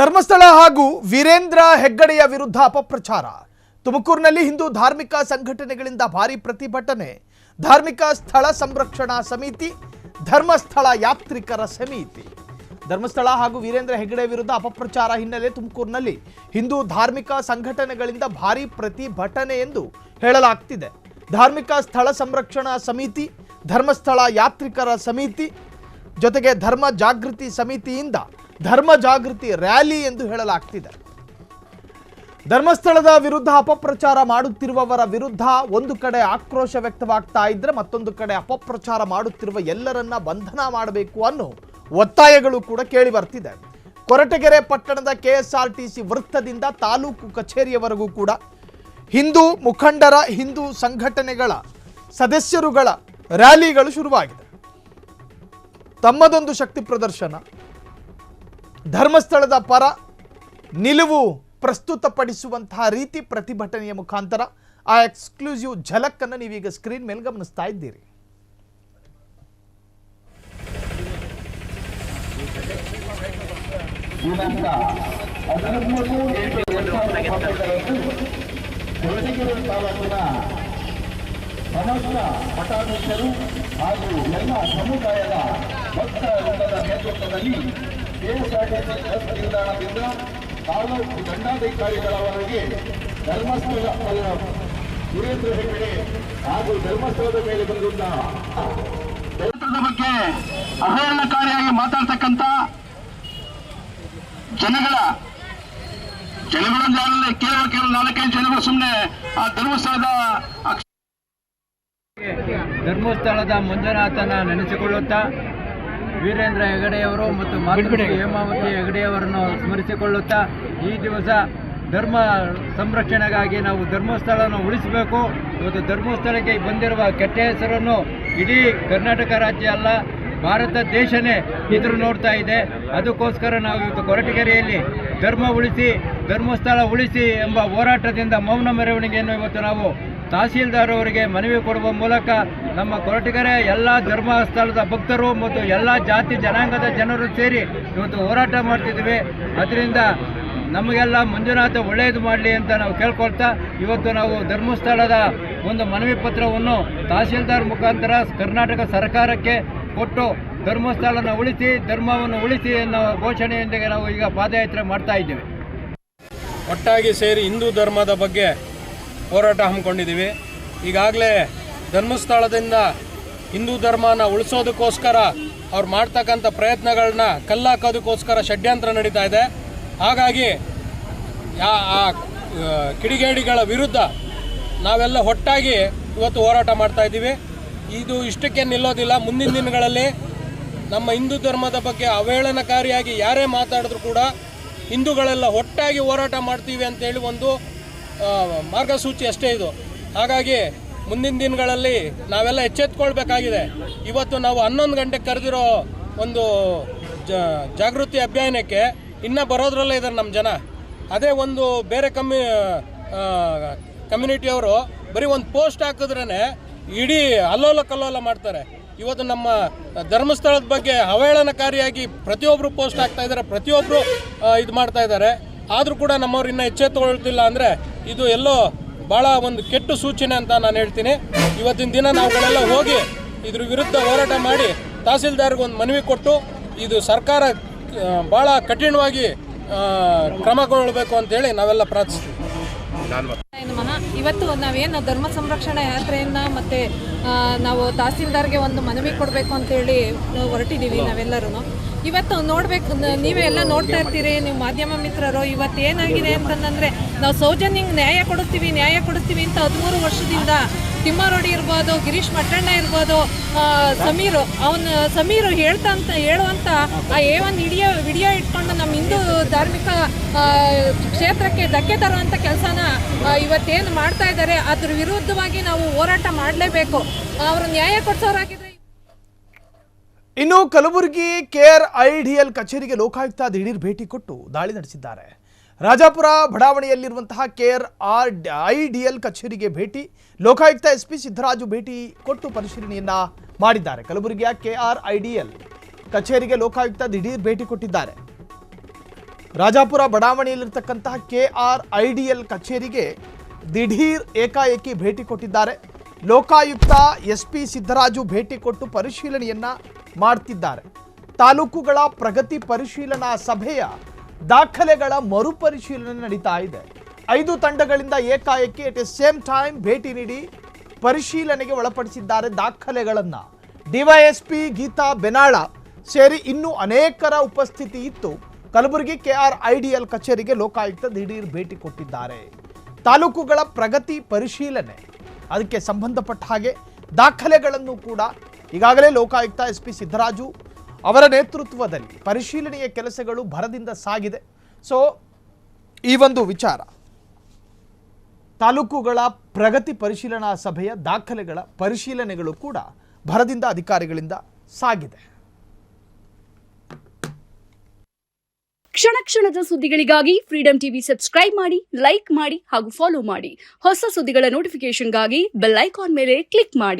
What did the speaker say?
ಧರ್ಮಸ್ಥಳ ಹಾಗೂ ವೀರೇಂದ್ರ ಹೆಗ್ಗಡೆಯ ವಿರುದ್ಧ ಅಪಪ್ರಚಾರ. ತುಮಕೂರಿನಲ್ಲಿ ಹಿಂದೂ ಧಾರ್ಮಿಕ ಸಂಘಟನೆಗಳಿಂದ ಭಾರಿ ಪ್ರತಿಭಟನೆ. ಧಾರ್ಮಿಕ ಸ್ಥಳ ಸಂರಕ್ಷಣಾ ಸಮಿತಿ, ಧರ್ಮಸ್ಥಳ ಯಾತ್ರಿಕರ ಸಮಿತಿ. ಧರ್ಮಸ್ಥಳ ಹಾಗೂ ವೀರೇಂದ್ರ ಹೆಗ್ಗಡೆ ವಿರುದ್ಧ ಅಪಪ್ರಚಾರ ಹಿನ್ನೆಲೆ ತುಮಕೂರಿನಲ್ಲಿ ಹಿಂದೂ ಧಾರ್ಮಿಕ ಸಂಘಟನೆಗಳಿಂದ ಭಾರಿ ಪ್ರತಿಭಟನೆ ಎಂದು ಹೇಳಲಾಗ್ತಿದೆ. ಧಾರ್ಮಿಕ ಸ್ಥಳ ಸಂರಕ್ಷಣಾ ಸಮಿತಿ, ಧರ್ಮಸ್ಥಳ ಯಾತ್ರಿಕರ ಸಮಿತಿ ಜೊತೆಗೆ ಧರ್ಮ ಜಾಗೃತಿ ಸಮಿತಿಯಿಂದ ಧರ್ಮ ಜಾಗೃತಿ ರ್ಯಾಲಿ ಎಂದು ಹೇಳಲಾಗ್ತಿದೆ. ಧರ್ಮಸ್ಥಳದ ವಿರುದ್ಧ ಅಪಪ್ರಚಾರ ಮಾಡುತ್ತಿರುವವರ ವಿರುದ್ಧ ಒಂದು ಕಡೆ ಆಕ್ರೋಶ ವ್ಯಕ್ತವಾಗ್ತಾ ಇದ್ರೆ, ಮತ್ತೊಂದು ಕಡೆ ಅಪಪ್ರಚಾರ ಮಾಡುತ್ತಿರುವ ಎಲ್ಲರನ್ನ ಬಂಧನ ಮಾಡಬೇಕು ಅನ್ನೋ ಒತ್ತಾಯಗಳು ಕೂಡ ಕೇಳಿ ಬರ್ತಿದೆ. ಕೊರಟಗೆರೆ ಪಟ್ಟಣದ ಕೆಎಸ್ಆರ್ಟಿಸಿ ವೃತ್ತದಿಂದ ತಾಲೂಕು ಕಚೇರಿಯವರೆಗೂ ಕೂಡ ಹಿಂದೂ ಮುಖಂಡರ, ಹಿಂದೂ ಸಂಘಟನೆಗಳ ಸದಸ್ಯರುಗಳ ರ್ಯಾಲಿಗಳು ಶುರುವಾಗಿದೆ. ತಮ್ಮದೊಂದು ಶಕ್ತಿ ಪ್ರದರ್ಶನ, ಧರ್ಮಸ್ಥಳದ ಪರ ನಿಲುವು ಪ್ರಸ್ತುತಪಡಿಸುವಂತಹ ರೀತಿ ಪ್ರತಿಭಟನೆಯ ಮುಖಾಂತರ ಆ ಎಕ್ಸ್ಕ್ಲೂಸಿವ್ ಝಲಕ್ ಅನ್ನು ನೀವೀಗ ಸ್ಕ್ರೀನ್ ಮೇಲೆ ಗಮನಿಸ್ತಾ ಇದ್ದೀರಿ. ಸಮಸ್ತ ಮಠಾಧೀಶರು ಹಾಗೂ ಎಲ್ಲ ಸಮುದಾಯದ ಭಕ್ತ ವೃಂದದ ನೇತೃತ್ವದಲ್ಲಿ ಕೆಎಸ್ಆರ್ಟಿಸಿ ಬಸ್ ನಿಲ್ದಾಣದಿಂದ ತಾಲೂಕು ದಂಡಾಧಿಕಾರಿಗಳವರೆಗೆ ಧರ್ಮಸ್ಥಳ ವೀರೇಂದ್ರ ಹೆಗ್ಗಡೆ ಹಾಗೂ ಧರ್ಮಸ್ಥಳದ ಮೇಲೆ ಬಂದಿದ್ದ ಬಗ್ಗೆ ಅವಹೇಳನಕಾರಿಯಾಗಿ ಮಾತಾಡ್ತಕ್ಕಂಥ ಜನಗಳೊಂದು ಕೇವಲ 4-5 ಜನಗಳು ಸುಮ್ಮನೆ ಆ ಧರ್ಮಸ್ಥಳದ ಮಂಜುನಾಥನ ನೆನೆಸಿಕೊಳ್ಳುತ್ತಾ ವೀರೇಂದ್ರ ಹೆಗಡೆಯವರು ಮತ್ತು ಮಾತೃಶ್ರೀ ಹೇಮಾವತಿ ಹೆಗಡೆಯವರನ್ನು ಸ್ಮರಿಸಿಕೊಳ್ಳುತ್ತಾ ಈ ದಿವಸ ಧರ್ಮ ಸಂರಕ್ಷಣೆಗಾಗಿ ನಾವು ಧರ್ಮಸ್ಥಳವನ್ನು ಉಳಿಸಬೇಕು. ಇವತ್ತು ಧರ್ಮಸ್ಥಳಕ್ಕೆ ಬಂದಿರುವ ಕೆಟ್ಟ ಹೆಸರನ್ನು ಇಡೀ ಕರ್ನಾಟಕ ರಾಜ್ಯ ಅಲ್ಲ, ಭಾರತ ದೇಶನೇ ಎದುರು ನೋಡ್ತಾ ಇದೆ. ಅದಕ್ಕೋಸ್ಕರ ನಾವು ಇವತ್ತು ಕೊರಟಗೆರೆಯಲ್ಲಿ ಧರ್ಮ ಉಳಿಸಿ ಧರ್ಮಸ್ಥಳ ಉಳಿಸಿ ಎಂಬ ಹೋರಾಟದಿಂದ ಮೌನ ಮೆರವಣಿಗೆಯನ್ನು ಇವತ್ತು ನಾವು ತಹಸೀಲ್ದಾರ್ ಅವರಿಗೆ ಮನವಿ ಕೊಡುವ ಮೂಲಕ ನಮ್ಮ ಕೊರಟಗೆರೆ ಎಲ್ಲ ಧರ್ಮಸ್ಥಳದ ಭಕ್ತರು ಮತ್ತು ಎಲ್ಲ ಜಾತಿ ಜನಾಂಗದ ಜನರು ಸೇರಿ ಇವತ್ತು ಹೋರಾಟ ಮಾಡ್ತಿದ್ವಿ. ಅದರಿಂದ ನಮಗೆಲ್ಲ ಮಂಜುನಾಥ ಒಳ್ಳೆಯದು ಮಾಡಲಿ ಅಂತ ನಾವು ಕೇಳ್ಕೊಳ್ತಾ ಇವತ್ತು ನಾವು ಧರ್ಮಸ್ಥಳದ ಒಂದು ಮನವಿ ಪತ್ರವನ್ನು ತಹಸೀಲ್ದಾರ್ ಮುಖಾಂತರ ಕರ್ನಾಟಕ ಸರ್ಕಾರಕ್ಕೆ ಕೊಟ್ಟು ಧರ್ಮಸ್ಥಳನ ಉಳಿಸಿ ಧರ್ಮವನ್ನು ಉಳಿಸಿ ಅನ್ನೋ ಘೋಷಣೆಯೊಂದಿಗೆ ನಾವು ಈಗ ಪಾದಯಾತ್ರೆ ಮಾಡ್ತಾ ಇದ್ದೇವೆ. ಒಟ್ಟಾಗಿ ಸೇರಿ ಹಿಂದೂ ಧರ್ಮದ ಬಗ್ಗೆ ಹೋರಾಟ ಹಮ್ಮಿಕೊಂಡಿದ್ದೀವಿ. ಈಗಾಗಲೇ ಧರ್ಮಸ್ಥಳದಿಂದ ಹಿಂದೂ ಧರ್ಮನ ಉಳಿಸೋದಕ್ಕೋಸ್ಕರ ಅವ್ರು ಮಾಡ್ತಕ್ಕಂಥ ಪ್ರಯತ್ನಗಳನ್ನ ಕಲ್ಲಾಕೋದಕ್ಕೋಸ್ಕರ ಷಡ್ಯಂತ್ರ ನಡೀತಾ ಇದೆ. ಹಾಗಾಗಿ ಆ ಕಿಡಿಗೇಡಿಗಳ ವಿರುದ್ಧ ನಾವೆಲ್ಲ ಒಟ್ಟಾಗಿ ಇವತ್ತು ಹೋರಾಟ ಮಾಡ್ತಾ ಇದ್ದೀವಿ. ಇದು ಇಷ್ಟಕ್ಕೆ ನಿಲ್ಲೋದಿಲ್ಲ. ಮುಂದಿನ ದಿನಗಳಲ್ಲಿ ನಮ್ಮ ಹಿಂದೂ ಧರ್ಮದ ಬಗ್ಗೆ ಅವಹೇಳನಕಾರಿಯಾಗಿ ಯಾರೇ ಮಾತಾಡಿದ್ರು ಕೂಡ ಹಿಂದೂಗಳೆಲ್ಲ ಒಟ್ಟಾಗಿ ಹೋರಾಟ ಮಾಡ್ತೀವಿ ಅಂತೇಳಿ ಒಂದು ಮಾರ್ಗಸೂಚಿ ಅಷ್ಟೇ ಇದು. ಹಾಗಾಗಿ ಮುಂದಿನ ದಿನಗಳಲ್ಲಿ ನಾವೆಲ್ಲ ಎಚ್ಚೆತ್ಕೊಳ್ಬೇಕಾಗಿದೆ. ಇವತ್ತು ನಾವು 11 ಗಂಟೆಗೆ ಕರೆದಿರೋ ಒಂದು ಜಾಗೃತಿ ಅಭಿಯಾನಕ್ಕೆ ಇನ್ನೂ ಬರೋದ್ರಲ್ಲೇ ಇದ್ದಾರೆ ನಮ್ಮ ಜನ. ಅದೇ ಒಂದು ಬೇರೆ ಕಮ್ಯುನಿಟಿಯವರು ಬರೀ ಒಂದು ಪೋಸ್ಟ್ ಹಾಕಿದ್ರೇ ಇಡೀ ಅಲ್ಲೋಲ ಕಲ್ಲೋಲ ಮಾಡ್ತಾರೆ. ಇವತ್ತು ನಮ್ಮ ಧರ್ಮಸ್ಥಳದ ಬಗ್ಗೆ ಅವಹೇಳನಕಾರಿಯಾಗಿ ಪ್ರತಿಯೊಬ್ಬರು ಪೋಸ್ಟ್ ಹಾಕ್ತಾ ಇದ್ದಾರೆ, ಪ್ರತಿಯೊಬ್ಬರು ಇದು ಮಾಡ್ತಾ ಇದ್ದಾರೆ. ಆದರೂ ಕೂಡ ನಮ್ಮವ್ರು ಇನ್ನೂ ಎಚ್ಚೆತ್ತುಕೊಳ್ತಿಲ್ಲ ಅಂದರೆ ಇದು ಎಲ್ಲೋ ಭಾಳ ಒಂದು ಕೆಟ್ಟ ಸೂಚನೆ ಅಂತ ನಾನು ಹೇಳ್ತೀನಿ. ಇವತ್ತಿನ ದಿನ ನಾವುಗಳೆಲ್ಲ ಹೋಗಿ ಇದ್ರ ವಿರುದ್ಧ ಹೋರಾಟ ಮಾಡಿ ತಹಸೀಲ್ದಾರ್ಗೆ ಒಂದು ಮನವಿ ಕೊಟ್ಟು ಇದು ಸರ್ಕಾರ ಭಾಳ ಕಠಿಣವಾಗಿ ಕ್ರಮಗೊಳ್ಳಬೇಕು ಅಂತೇಳಿ ನಾವೆಲ್ಲ ಪ್ರಾರ್ಥಿಸ್ತೀವಿ. ಇವತ್ತು ನಾವೇನು ಧರ್ಮ ಸಂರಕ್ಷಣಾ ಯಾತ್ರೆಯನ್ನು ಮತ್ತು ನಾವು ತಹಸೀಲ್ದಾರ್ಗೆ ಒಂದು ಮನವಿ ಕೊಡಬೇಕು ಅಂತೇಳಿ ಹೊರಟಿದ್ದೀವಿ ನಾವೆಲ್ಲರೂ. ಇವತ್ತು ನೋಡಬೇಕು, ನೀವೇ ಎಲ್ಲ ನೋಡ್ತಾ ಇರ್ತೀರಿ, ನೀವು ಮಾಧ್ಯಮ ಮಿತ್ರರು. ಇವತ್ತು ಏನಾಗಿದೆ ಅಂತಂದರೆ ನಾವು ಸೌಜನ್ಯಂಗೆ ನ್ಯಾಯ ಕೊಡಿಸ್ತೀವಿ ಅಂತ 13 ವರ್ಷದಿಂದ ತಿಮ್ಮಾರೋಡಿ ಇರ್ಬೋದು, ಗಿರೀಶ್ ಮಟ್ಟಣ್ಣ ಇರ್ಬೋದು, ಸಮೀರು ಹೇಳುವಂಥ ಆ A1 ವಿಡಿಯೋ ಇಟ್ಕೊಂಡು ನಮ್ಮ ಹಿಂದೂ ಧಾರ್ಮಿಕ ಕ್ಷೇತ್ರಕ್ಕೆ ಧಕ್ಕೆ ತರುವಂಥ ಕೆಲಸನ ಇವತ್ತೇನು ಮಾಡ್ತಾ ಇದ್ದಾರೆ, ಅದ್ರ ವಿರುದ್ಧವಾಗಿ ನಾವು ಹೋರಾಟ ಮಾಡಲೇಬೇಕು. ಅವರು ನ್ಯಾಯ ಕೊಡಿಸೋರಾಗಿದ್ರೆ. ಇನ್ನು ಕಲಬುರಗಿ KRIDL ಕಚೇರಿಗೆ ಲೋಕಾಯುಕ್ತ ದಿಢೀರ್ ಭೇಟಿ ಕೊಟ್ಟು ದಾಳಿ ನಡೆಸಿದ್ದಾರೆ. ರಾಜಾಪುರ ಬಡಾವಣೆಯಲ್ಲಿರುವಂತಹ KRIDL ಕಚೇರಿಗೆ ಭೇಟಿ, ಲೋಕಾಯುಕ್ತ SP ಸಿದ್ದರಾಜು ಭೇಟಿ ಕೊಟ್ಟು ಪರಿಶೀಲನೆಯನ್ನ ಮಾಡಿದ್ದಾರೆ. ಕಲಬುರಗಿಯ KRIDL ಕಚೇರಿಗೆ ಲೋಕಾಯುಕ್ತ ದಿಢೀರ್ ಭೇಟಿ ಕೊಟ್ಟಿದ್ದಾರೆ. ರಾಜಾಪುರ ಬಡಾವಣೆಯಲ್ಲಿರ್ತಕ್ಕಂತಹ KRIDL ಕಚೇರಿಗೆ ದಿಢೀರ್ ಏಕಾಏಕಿ ಭೇಟಿ ಕೊಟ್ಟಿದ್ದಾರೆ. ಲೋಕಾಯುಕ್ತ SP ಸಿದ್ದರಾಜು ಭೇಟಿ ಕೊಟ್ಟು ಪರಿಶೀಲನೆಯನ್ನ ಮಾಡ್ತಿದ್ದಾರೆ. ತಾಲೂಕುಗಳ ಪ್ರಗತಿ ಪರಿಶೀಲನಾ ಸಭೆಯ ದಾಖಲೆಗಳ ಮರುಪರಿಶೀಲನೆ ನಡೀತಾ ಇದೆ. 5 ತಂಡಗಳಿಂದ ಏಕಾಏಕಿ ಎಟ್ ಎ ಸೇಮ್ ಟೈಮ್ ಭೇಟಿ ನೀಡಿ ಪರಿಶೀಲನೆಗೆ ಒಳಪಡಿಸಿದ್ದಾರೆ ದಾಖಲೆಗಳನ್ನು. DYSP ಗೀತಾ ಬೆನಾಳ ಸೇರಿ ಇನ್ನೂ ಅನೇಕರ ಉಪಸ್ಥಿತಿ ಇತ್ತು. ಕಲಬುರಗಿ KRIDL ಕಚೇರಿಗೆ ಲೋಕಾಯುಕ್ತ ದಿಢೀರ್ ಭೇಟಿ ಕೊಟ್ಟಿದ್ದಾರೆ. ತಾಲೂಕುಗಳ ಪ್ರಗತಿ ಪರಿಶೀಲನೆ, ಅದಕ್ಕೆ ಸಂಬಂಧಪಟ್ಟ ಹಾಗೆ ದಾಖಲೆಗಳನ್ನು ಕೂಡ ಈಗಾಗಲೇ ಲೋಕಾಯುಕ್ತ SP ಸಿದ್ದರಾಜು ಅವರ ನೇತೃತ್ವದಲ್ಲಿ ಪರಿಶೀಲನೆಯ ಕೆಲಸಗಳು ಭರದಿಂದ ಸಾಗಿದೆ. ಸೊ ಈ ಒಂದು ವಿಚಾರ, ತಾಲೂಕುಗಳ ಪ್ರಗತಿ ಪರಿಶೀಲನಾ ಸಭೆಯ ದಾಖಲೆಗಳ ಪರಿಶೀಲನೆಗಳು ಕೂಡ ಭರದಿಂದ ಅಧಿಕಾರಿಗಳಿಂದ ಸಾಗಿದೆ. ಕ್ಷಣ ಕ್ಷಣದ ಸುದ್ದಿಗಳಿಗಾಗಿ ಫ್ರೀಡಂ ಟಿವಿ ಸಬ್ಸ್ಕ್ರೈಬ್ ಮಾಡಿ, ಲೈಕ್ ಮಾಡಿ ಹಾಗೂ ಫಾಲೋ ಮಾಡಿ. ಹೊಸ ಸುದ್ದಿಗಳ ನೋಟಿಫಿಕೇಶನ್ಗಾಗಿ ಬೆಲ್ ಐಕಾನ್ ಮೇಲೆ ಕ್ಲಿಕ್ ಮಾಡಿ.